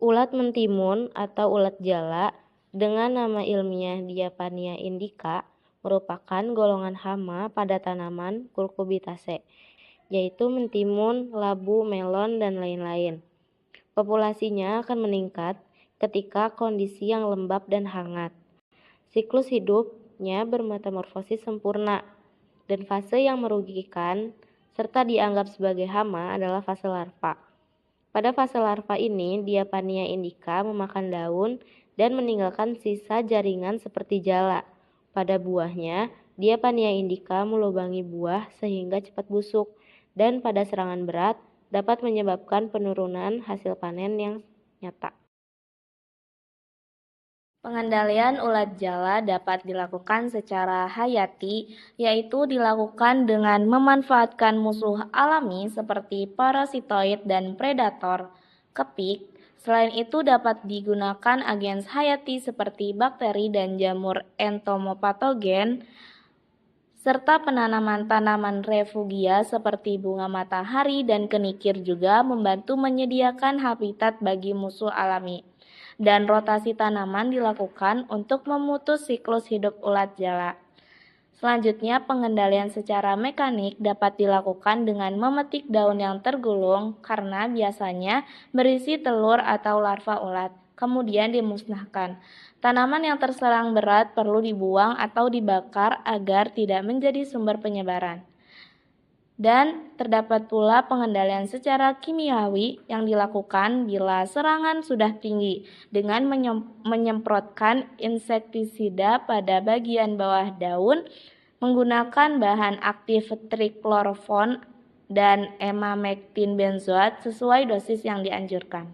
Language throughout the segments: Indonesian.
Ulat mentimun atau ulat jala dengan nama ilmiah Diapania indica merupakan golongan hama pada tanaman Cucurbitaceae, yaitu mentimun, labu, melon, dan lain-lain. Populasinya akan meningkat ketika kondisi yang lembab dan hangat. Siklus hidupnya bermetamorfosis sempurna, dan fase yang merugikan serta dianggap sebagai hama adalah fase larva. Pada fase larva ini, Diapania indica memakan daun dan meninggalkan sisa jaringan seperti jala. Pada buahnya, Diapania indica melubangi buah sehingga cepat busuk, dan pada serangan berat dapat menyebabkan penurunan hasil panen yang nyata. Pengendalian ulat jala dapat dilakukan secara hayati, yaitu dilakukan dengan memanfaatkan musuh alami seperti parasitoid dan predator, kepik. Selain itu dapat digunakan agen hayati seperti bakteri dan jamur entomopatogen, serta penanaman tanaman refugia seperti bunga matahari dan kenikir juga membantu menyediakan habitat bagi musuh alami. Dan rotasi tanaman dilakukan untuk memutus siklus hidup ulat jala. Selanjutnya, pengendalian secara mekanik dapat dilakukan dengan memetik daun yang tergulung karena biasanya berisi telur atau larva ulat, kemudian dimusnahkan. Tanaman yang terserang berat perlu dibuang atau dibakar agar tidak menjadi sumber penyebaran. Dan terdapat pula pengendalian secara kimiawi yang dilakukan bila serangan sudah tinggi dengan menyemprotkan insektisida pada bagian bawah daun menggunakan bahan aktif triklorfon dan emamectin benzoat sesuai dosis yang dianjurkan.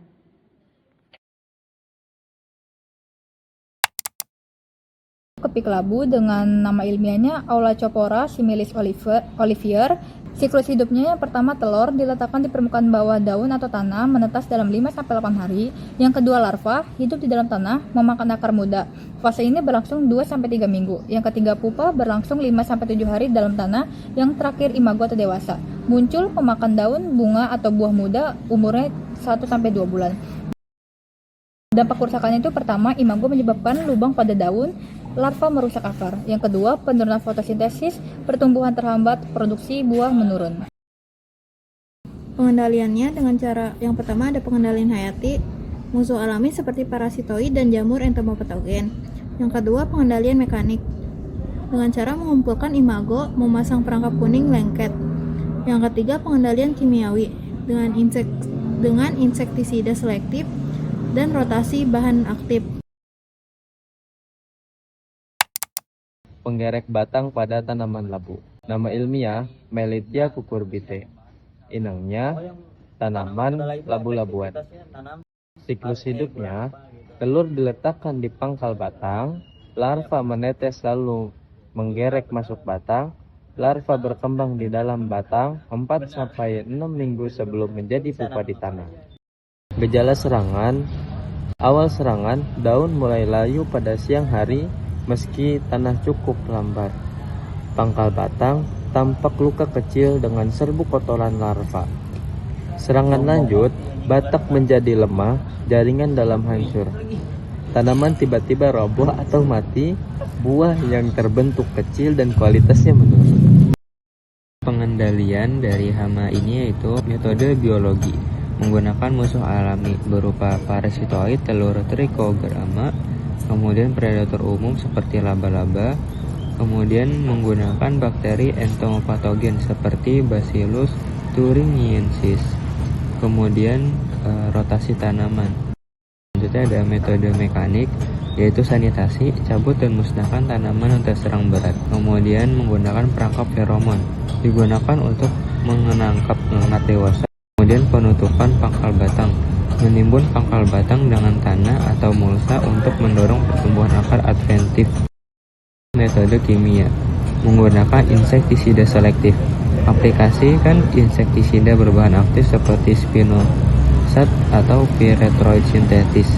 Kepik labu dengan nama ilmiahnya Aulacopora similis olivier. Siklus hidupnya yang pertama telur diletakkan di permukaan bawah daun atau tanah menetas dalam 5-8 hari. Yang kedua larva hidup di dalam tanah memakan akar muda. Fase ini berlangsung 2-3 minggu. Yang ketiga pupa berlangsung 5-7 hari dalam tanah. Yang terakhir imago atau dewasa. Muncul pemakan daun, bunga atau buah muda umurnya 1-2 bulan. Dampak kerusakannya itu pertama, imago menyebabkan lubang pada daun, larva merusak akar. Yang kedua, penurunan fotosintesis, pertumbuhan terhambat, produksi buah menurun. Pengendaliannya dengan cara yang pertama ada pengendalian hayati, musuh alami seperti parasitoid dan jamur entomopatogen. Yang kedua, pengendalian mekanik dengan cara mengumpulkan imago, memasang perangkap kuning lengket. Yang ketiga, pengendalian kimiawi dengan insektisida selektif dan rotasi bahan aktif. Penggerek batang pada tanaman labu. Nama ilmiah Melitia cucurbitaceae. Inangnya tanaman labu-labuan. Siklus hidupnya, telur diletakkan di pangkal batang, larva menetes lalu menggerek masuk batang, larva berkembang di dalam batang 4-6 minggu sebelum menjadi pupa di tanah. Gejala serangan. Awal serangan, daun mulai layu pada siang hari meski tanah cukup lambat. Pangkal batang tampak luka kecil dengan serbuk kotoran larva. Serangan lanjut, batak menjadi lemah, jaringan dalam hancur. Tanaman tiba-tiba roboh atau mati, buah yang terbentuk kecil dan kualitasnya menurun. Pengendalian dari hama ini yaitu metode biologi. Menggunakan musuh alami berupa parasitoid telur trichogramma, kemudian predator umum seperti laba-laba, kemudian menggunakan bakteri entomopatogen seperti Bacillus thuringiensis, kemudian rotasi tanaman. Selanjutnya ada metode mekanik, yaitu sanitasi, cabut dan musnahkan tanaman yang terserang berat. Kemudian menggunakan perangkap feromon, digunakan untuk menangkap ngengat dewasa. Kemudian penutupan pangkal batang, menimbun pangkal batang dengan tanah atau mulsa untuk mendorong pertumbuhan akar adventif. Metode kimia, menggunakan insektisida selektif. Aplikasikan insektisida berbahan aktif seperti spinosad atau pyrethroid sintetis.